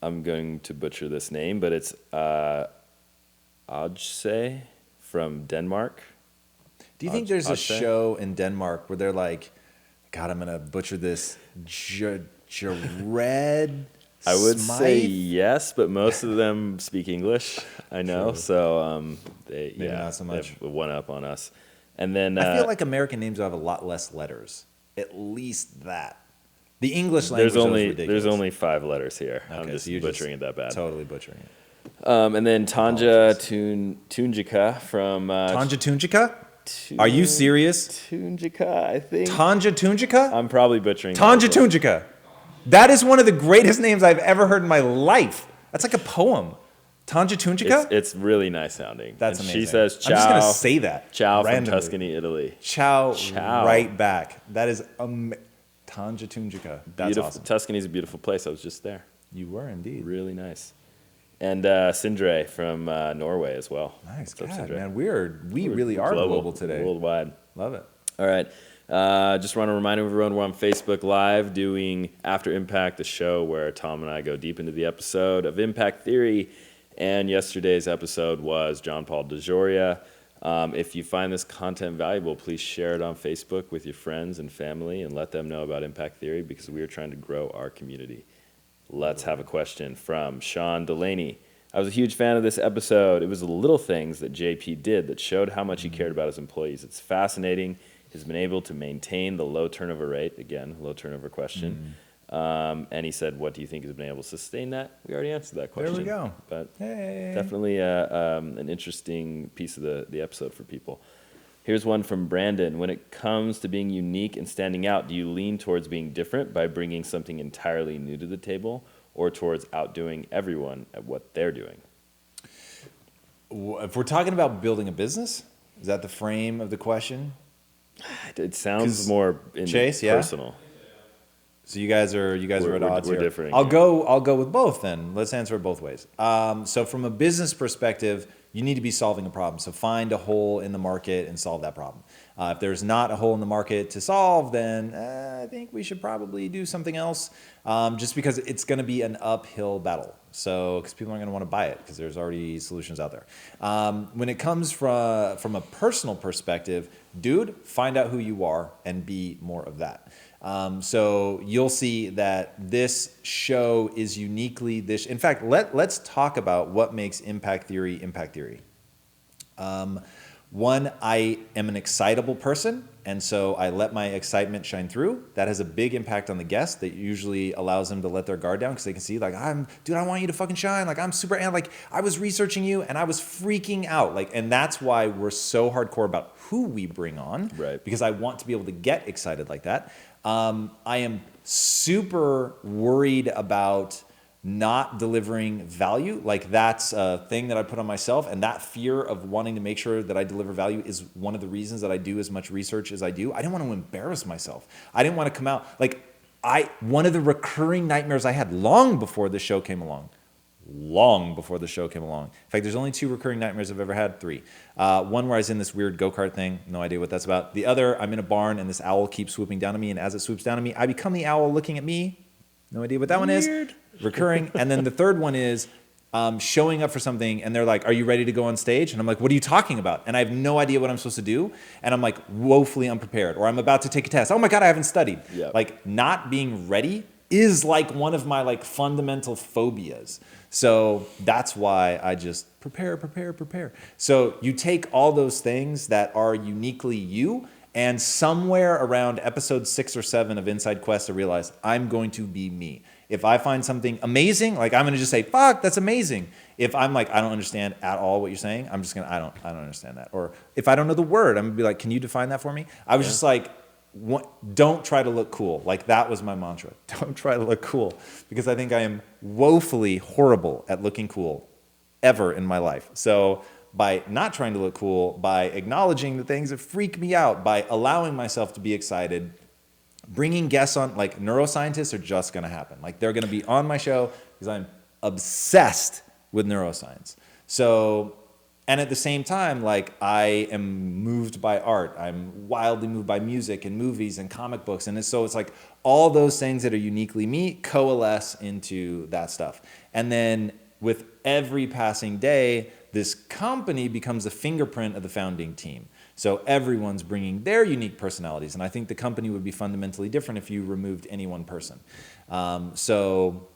I'm going to butcher this name, but it's Ajse from Denmark. Do you think there's a Ajse? show in Denmark where they're like, God, I'm going to butcher this, Jared I would say Smythe? yes, but most of them speak English. I know, True. so Maybe not so they much. have one up on us. And then I feel like American names will have a lot less letters. At least that. The English language is ridiculous. there's only 5 letters here. I'm Okay, just so you're butchering it that bad. Totally butchering it. And then Tanja Tunjika from Tanja Tunjika? Are you serious? Tunjika, I think. Tanja Tunjika? I'm probably butchering Tanja that. Tunjika. That is one of the greatest names I've ever heard in my life. That's like a poem. Tanja Tunjika? It's really nice sounding. That's and amazing. She says ciao. I'm just going to say that. Ciao randomly. from Tuscany, Italy. Ciao, Ciao. right back. That is Tanja Tunjika. That's Beautiful. awesome. Tuscany's a beautiful place. I was just there. You were indeed. Really nice. And Sindre from Norway as well. Nice. What's up, God, Sindre? man, we really are global today. Worldwide. Love it. All right. Just want to remind everyone we're on Facebook Live doing After Impact, the show where Tom and I go deep into the episode of Impact Theory. And yesterday's episode was John Paul DeJoria. If you find this content valuable, please share it on Facebook with your friends and family and let them know about Impact Theory because we are trying to grow our community. Let's have a question from Sean Delaney. I was a huge fan of this episode. It was the little things that JP did that showed how much he cared about his employees. It's fascinating. He's been able to maintain the low turnover rate. Again, low turnover question. And he said, what do you think he's been able to sustain that? We already answered that question. There we go. But Hey. definitely an interesting piece of the episode for people. Here's one from Brandon. When it comes to being unique and standing out, do you lean towards being different by bringing something entirely new to the table or towards outdoing everyone at what they're doing? If we're talking about building a business, is that the frame of the question? It sounds more Chase, yeah? personal. So you guys are at odds we're here. differing, I'll yeah. go with both then. Let's answer it both ways. So from a business perspective, you need to be solving a problem. So find a hole in the market and solve that problem. If there's not a hole in the market to solve, then I think we should probably do something else. Just because it's going to be an uphill battle. So because people aren't going to want to buy it because there's already solutions out there. When it comes from a personal perspective, dude, find out who you are and be more of that. So you'll see that this show is uniquely this. In fact, let's talk about what makes impact theory. One, I am an excitable person, and so I let my excitement shine through. That has a big impact on the guest. That usually allows them to let their guard down because they can see, like, dude, I want you to fucking shine. Like, I'm super, and like, I was researching you, and I was freaking out. Like, and that's why we're so hardcore about who we bring on, Right? Because I want to be able to get excited like that. I am super worried about not delivering value. Like that's a thing that I put on myself. And that fear of wanting to make sure that I deliver value is one of the reasons that I do as much research as I do. I didn't want to embarrass myself. I didn't want to come out. Like one of the recurring nightmares I had long before the show came along. In fact, there's only 2 recurring nightmares I've ever had, 3. One where I was in this weird go-kart thing, no idea what that's about. The other, I'm in a barn and this owl keeps swooping down on me, and as it swoops down on me, I become the owl looking at me. No idea what that one is. Recurring. And then the third one is showing up for something, and they're like, are you ready to go on stage? And I'm like, what are you talking about? And I have no idea what I'm supposed to do, and I'm like woefully unprepared, or I'm about to take a test. Oh my God, I haven't studied. Yep. Like not being ready is like one of my like fundamental phobias. So that's why I just prepare. So you take all those things that are uniquely you And somewhere around episode 6 or 7 of Inside Quest, I realized I'm going to be me. If I find something amazing, like I'm going to just say, fuck, that's amazing. If I'm like, I don't understand at all what you're saying, I'm just going to, I don't understand that. Or if I don't know the word, I'm going to be like, can you define that for me? I was just like, don't try to look cool. Like that was my mantra. Don't try to look cool, because I think I am woefully horrible at looking cool ever in my life. So by not trying to look cool, by acknowledging the things that freak me out, by allowing myself to be excited, bringing guests on, like neuroscientists are just going to happen. Like they're going to be on my show because I'm obsessed with neuroscience. So, and at the same time, like I am moved by art. I'm wildly moved by music and movies and comic books. And so it's like all those things that are uniquely me coalesce into that stuff. And then with every passing day, this company becomes a fingerprint of the founding team. So everyone's bringing their unique personalities. And I think the company would be fundamentally different if you removed any one person. So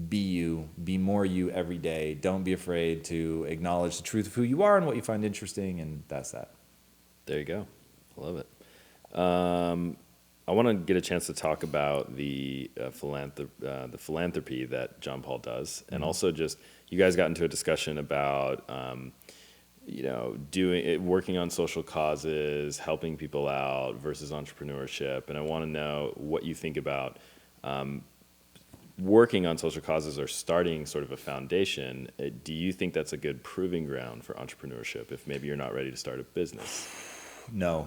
be you, be more you every day. Don't be afraid to acknowledge the truth of who you are and what you find interesting, and that's that. There you go. I love it. I want to get a chance to talk about the philanthropy that John Paul does, and also just you guys got into a discussion about working on social causes, helping people out versus entrepreneurship, and I want to know what you think about working on social causes or starting sort of a foundation. Do you think that's a good proving ground for entrepreneurship if maybe you're not ready to start a business? No,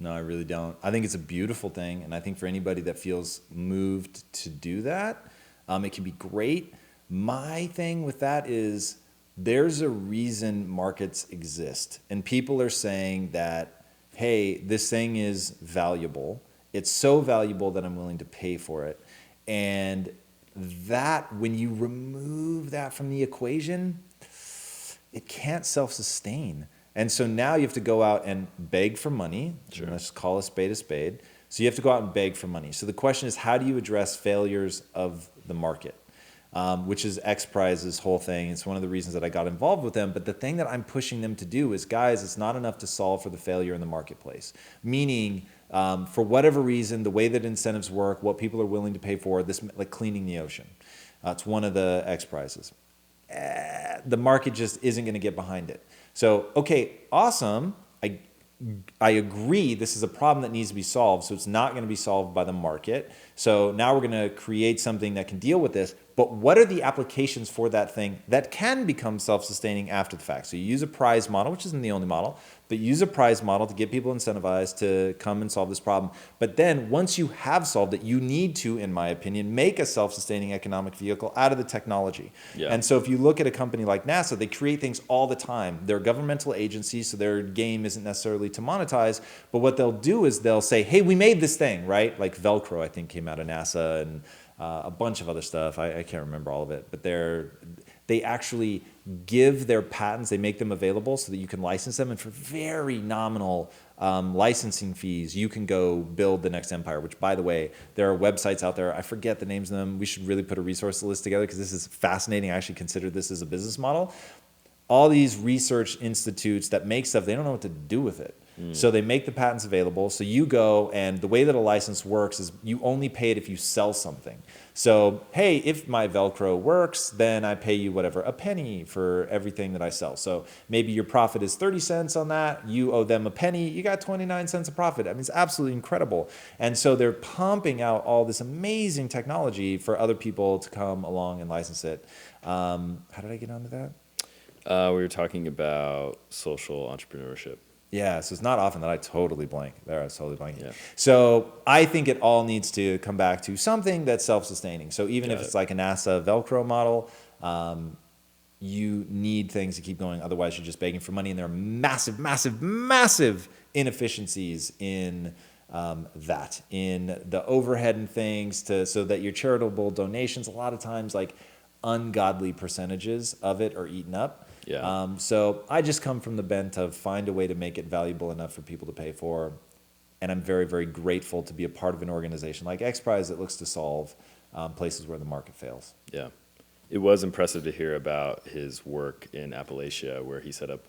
I really don't. I think it's a beautiful thing, and I think for anybody that feels moved to do that, it can be great. My thing with that is there's a reason markets exist, and people are saying that, hey, this thing is valuable. It's so valuable that I'm willing to pay for it. And that, when you remove that from the equation, it can't self-sustain. And so now you have to go out and beg for money. Sure. Let's call a spade a spade. So you have to go out and beg for money. So the question is, how do you address failures of the market? Which is X Prize's whole thing. It's one of the reasons that I got involved with them. But the thing that I'm pushing them to do is, guys, it's not enough to solve for the failure in the marketplace. Meaning, for whatever reason, the way that incentives work, what people are willing to pay for, this like cleaning the ocean. It's one of the X Prizes. The market just isn't going to get behind it. So, okay, awesome. I agree this is a problem that needs to be solved, so it's not going to be solved by the market. So now we're going to create something that can deal with this. But what are the applications for that thing that can become self-sustaining after the fact? So you use a prize model, which isn't the only model, but use a prize model to get people incentivized to come and solve this problem. But then once you have solved it, you need to, in my opinion, make a self-sustaining economic vehicle out of the technology. Yeah. And so if you look at a company like NASA, they create things all the time. They're governmental agencies, so their game isn't necessarily to monetize. But what they'll do is they'll say, hey, we made this thing, right? Like Velcro, I think, came out of NASA, and a bunch of other stuff. I can't remember all of it, but they actually give their patents, they make them available so that you can license them, and for very nominal licensing fees, you can go build the next empire, which, by the way, there are websites out there, I forget the names of them, we should really put a resource list together because this is fascinating. I actually consider this as a business model. All these research institutes that make stuff, they don't know what to do with it. So they make the patents available. So you go, and the way that a license works is you only pay it if you sell something. So, hey, if my Velcro works, then I pay you whatever, a penny for everything that I sell. So maybe your profit is 30 cents on that. You owe them a penny. You got 29 cents of profit. I mean, it's absolutely incredible. And so they're pumping out all this amazing technology for other people to come along and license it. How did I get onto that? We were talking about social entrepreneurship. Yeah, so it's not often that I totally blank. There, I was totally blanking. Yeah. So I think it all needs to come back to something that's self-sustaining. So even if it's like a NASA Velcro model, you need things to keep going. Otherwise, you're just begging for money, and there are massive, massive, massive inefficiencies in that, in the overhead and things, so that your charitable donations, a lot of times, like ungodly percentages of it are eaten up. Yeah. So I just come from the bent of find a way to make it valuable enough for people to pay for. And I'm very, very grateful to be a part of an organization like X Prize that looks to solve places where the market fails. Yeah. It was impressive to hear about his work in Appalachia, where he set up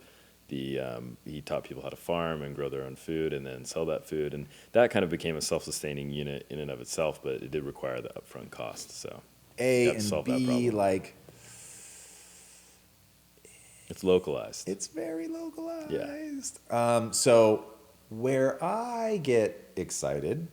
he taught people how to farm and grow their own food and then sell that food, and that kind of became a self-sustaining unit in and of itself, but it did require the upfront cost. So A you have to and solve that B, problem. like It's localized. it's very localized. Yeah. So where I get excited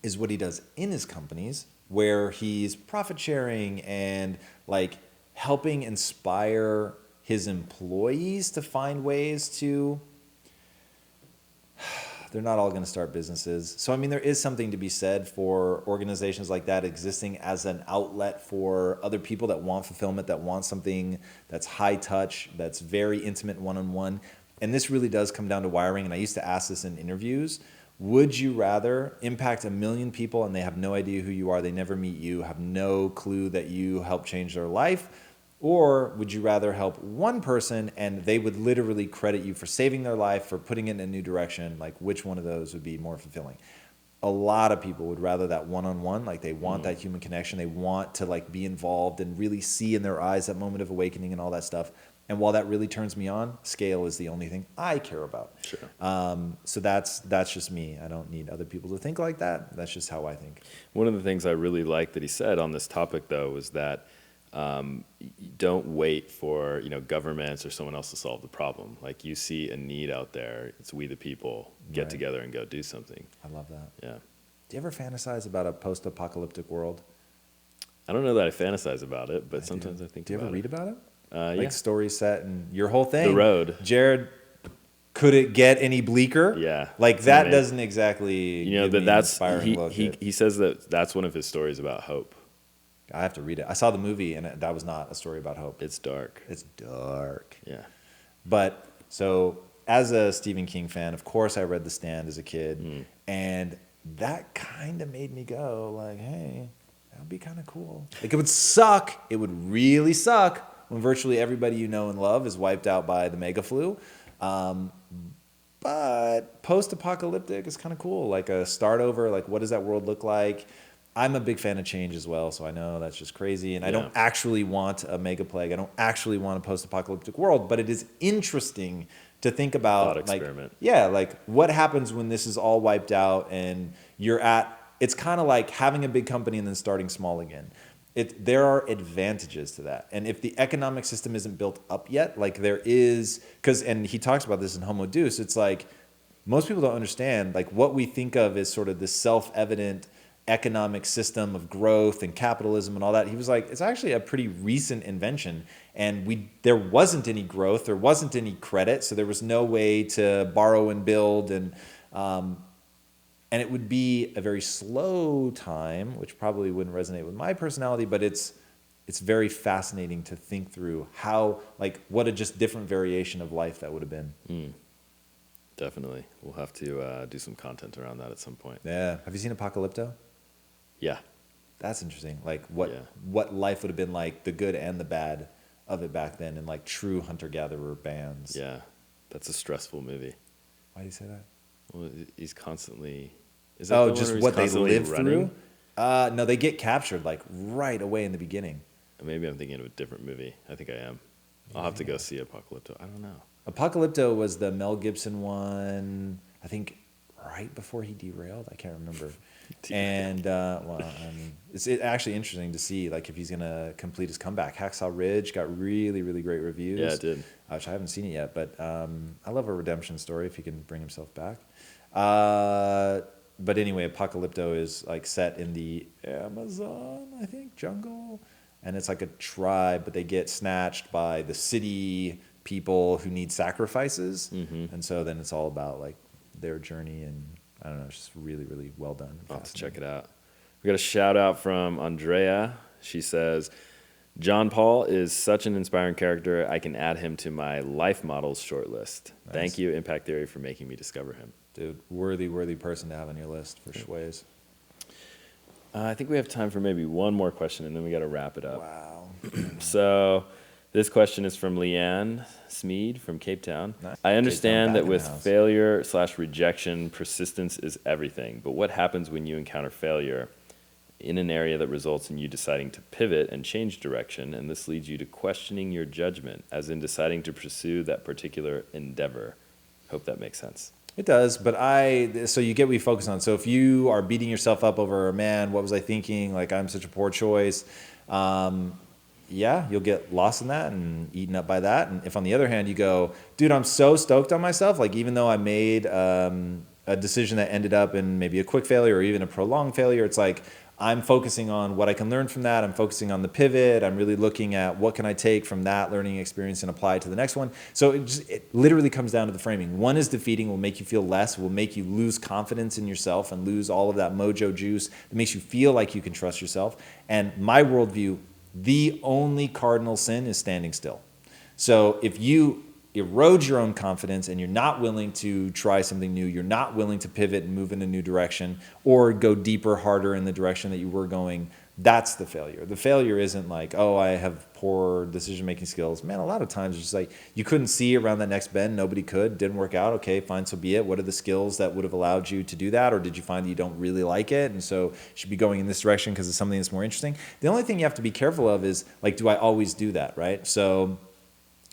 is what he does in his companies, where he's profit sharing and like helping inspire his employees to find ways to. They're not all going to start businesses. So, I mean, there is something to be said for organizations like that existing as an outlet for other people that want fulfillment, that want something that's high touch, that's very intimate one-on-one. And this really does come down to wiring. And I used to ask this in interviews. Would you rather impact 1 million people and they have no idea who you are, they never meet you, have no clue that you helped change their life? Or would you rather help one person and they would literally credit you for saving their life, for putting it in a new direction? Like, which one of those would be more fulfilling? A lot of people would rather that one-on-one, like they want that human connection. They want to like be involved and really see in their eyes that moment of awakening and all that stuff. And while that really turns me on, scale is the only thing I care about. Sure. So that's just me. I don't need other people to think like that. That's just how I think. One of the things I really liked that he said on this topic, though, was that don't wait for governments or someone else to solve the problem. Like, you see a need out there, it's we the people get Right. together and go do something. I love that. Yeah. Do you ever fantasize about a post-apocalyptic world? I don't know that I fantasize about it, but I sometimes do. I think Do you about ever read about it? it. Like stories set and your whole thing. The Road. Jared, could it get any bleaker? Yeah. Like It's that amazing. doesn't exactly give that me that's an inspiring look. he says that that's one of his stories about hope. I have to read it. I saw the movie and that was not a story about hope. It's dark. It's dark. Yeah. But so as a Stephen King fan, of course I read The Stand as a kid, and that kind of made me go like, hey, that would be kind of cool. Like, it would suck. It would really suck when virtually everybody you know and love is wiped out by the mega flu. But post-apocalyptic is kind of cool. Like a start over, like what does that world look like? I'm a big fan of change as well, so I know that's just crazy. And I don't actually want a mega plague. I don't actually want a post-apocalyptic world, but it is interesting to think about. Thought experiment. Like what happens when this is all wiped out and you're at, it's kind of like having a big company and then starting small again. There are advantages to that. And if the economic system isn't built up yet, like there is, and he talks about this in Homo Deus, it's like most people don't understand, like what we think of as sort of this self-evident economic system of growth and capitalism and all that. He was like, it's actually a pretty recent invention, and there wasn't any growth, there wasn't any credit, so there was no way to borrow and build, and it would be a very slow time, which probably wouldn't resonate with my personality, but it's very fascinating to think through how, like, what a just different variation of life that would have been. Definitely. We'll have to do some content around that at some point. Yeah. Have you seen Apocalypto? Yeah. That's interesting. Like what life would have been like, the good and the bad of it back then, in like true hunter-gatherer bands. Yeah. That's a stressful movie. Why do you say that? Well, he's constantly... Is that the one just where he's what they constantly live running? through? No, they get captured like right away in the beginning. Maybe I'm thinking of a different movie. I think I am. I'll have to go see Apocalypto. I don't know. Apocalypto was the Mel Gibson one, I think right before he derailed. I can't remember. And it's actually interesting to see like if he's gonna complete his comeback. Hacksaw Ridge got really, really great reviews. Yeah, it did. Which I haven't seen it yet, but I love a redemption story if he can bring himself back. But anyway, Apocalypto is like set in the Amazon, I think, jungle, and it's like a tribe, but they get snatched by the city people who need sacrifices, and so then it's all about like their journey, and I don't know, it's just really, really well done. I'll have to check it out. We got a shout out from Andrea. She says, John Paul is such an inspiring character. I can add him to my life models shortlist. Nice. Thank you, Impact Theory, for making me discover him. Dude, worthy person to have on your list for Schways. I think we have time for maybe one more question, and then we got to wrap it up. Wow. So this question is from Leanne Smead from Cape Town. Nice. I understand Cape Town, that back in with the house. failure/rejection, persistence is everything. But what happens when you encounter failure? in an area that results in you deciding to pivot and change direction, and this leads you to questioning your judgment, as in deciding to pursue that particular endeavor. Hope that makes sense. It does, but so you get what you focus on. So if you are beating yourself up over, man, what was I thinking? Like, I'm such a poor choice. Yeah, you'll get lost in that and eaten up by that. And if on the other hand you go, dude, I'm so stoked on myself. Like, even though I made a decision that ended up in maybe a quick failure or even a prolonged failure, it's like, I'm focusing on what I can learn from that. I'm focusing on the pivot. I'm really looking at what can I take from that learning experience and apply it to the next one. So it literally comes down to the framing. One is defeating, will make you feel less, will make you lose confidence in yourself and lose all of that mojo juice that makes you feel like you can trust yourself. And my worldview, the only cardinal sin is standing still. So if you erode your own confidence and you're not willing to try something new, you're not willing to pivot and move in a new direction or go deeper, harder in the direction that you were going, that's the failure. The failure isn't like, oh, I have poor decision-making skills. Man, a lot of times it's just like you couldn't see around that next bend. Nobody could. Didn't work out. Okay, fine, so be it. What are the skills that would have allowed you to do that? Or did you find that you don't really like it? And so you should be going in this direction because it's something that's more interesting. The only thing you have to be careful of is, like, do I always do that, right? So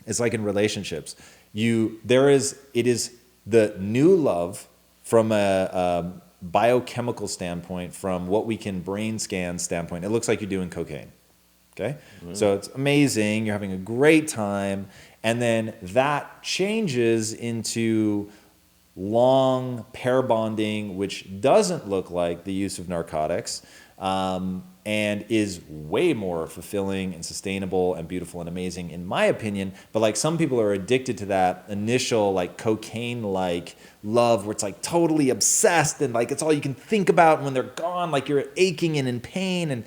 it's like in relationships. It is the new love from a biochemical standpoint, from what we can brain scan standpoint. It looks like you're doing cocaine. Okay? Mm-hmm. So it's amazing. You're having a great time. And then that changes into long pair bonding, which doesn't look like the use of narcotics. And is way more fulfilling and sustainable and beautiful and amazing, in my opinion. But like, some people are addicted to that initial like cocaine-like love where it's like totally obsessed and like it's all you can think about. And when they're gone, like you're aching and in pain, and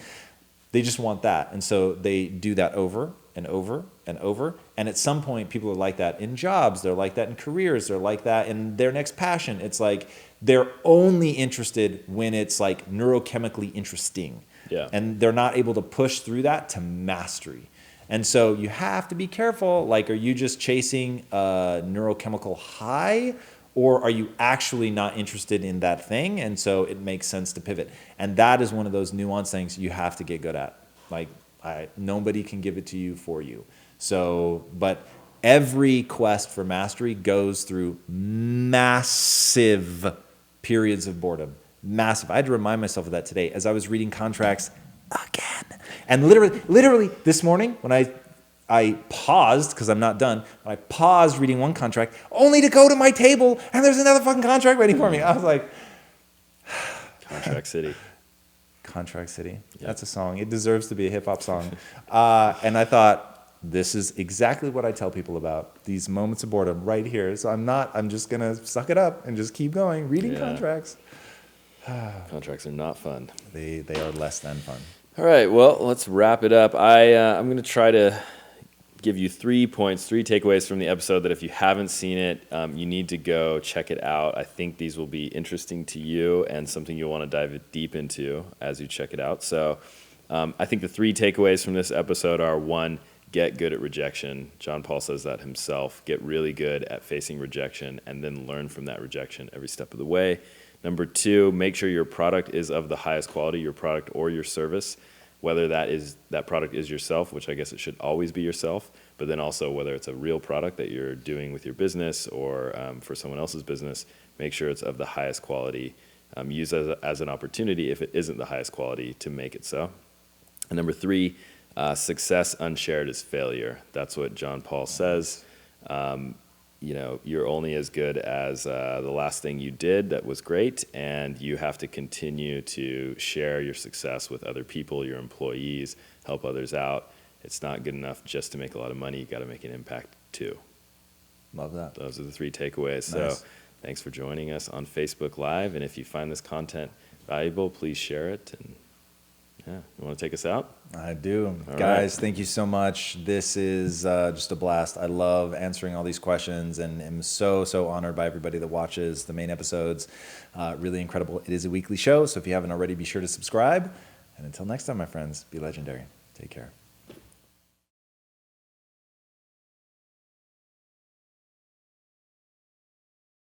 they just want that. And so they do that over and over and over. And at some point, people are like that in jobs. They're like that in careers. They're like that in their next passion. It's like they're only interested when it's like neurochemically interesting. Yeah. And they're not able to push through that to mastery. And so you have to be careful. Like, are you just chasing a neurochemical high, or are you actually not interested in that thing? And so it makes sense to pivot. And that is one of those nuanced things you have to get good at. Like, nobody can give it to you for you. So, but every quest for mastery goes through massive periods of boredom. Massive. I had to remind myself of that today as I was reading contracts again. And literally this morning when I paused, because I'm not done, I paused reading one contract only to go to my table and there's another fucking contract waiting for me. I was like, Contract City. Contract City. Yeah. That's a song. It deserves to be a hip hop song. And I thought, this is exactly what I tell people about, these moments of boredom right here. So I'm just going to suck it up and just keep going, reading contracts. Contracts are not fun. They are less than fun. All right, well, let's wrap it up. I'm going to try to give you 3 points, 3 takeaways from the episode that if you haven't seen it, you need to go check it out. I think these will be interesting to you and something you'll want to dive deep into as you check it out. So I think the 3 takeaways from this episode are: 1, get good at rejection. John Paul says that himself. Get really good at facing rejection and then learn from that rejection every step of the way. Number 2, make sure your product is of the highest quality, your product or your service, whether that product is yourself, which I guess it should always be yourself, but then also whether it's a real product that you're doing with your business or for someone else's business, make sure it's of the highest quality. Use it as an opportunity, if it isn't the highest quality, to make it so. And number 3, success unshared is failure. That's what John Paul says. You're only as good as the last thing you did that was great, and you have to continue to share your success with other people, your employees, help others out. It's not good enough just to make a lot of money. You got to make an impact too. Love that. Those are the 3 takeaways. Nice. So thanks for joining us on Facebook Live, and if you find this content valuable, please share it. And yeah, you want to take us out? I do. All Guys, right. Thank you so much. This is just a blast. I love answering all these questions, and am so honored by everybody that watches the main episodes. Really incredible. It is a weekly show, so if you haven't already, be sure to subscribe. And until next time, my friends, be legendary. Take care.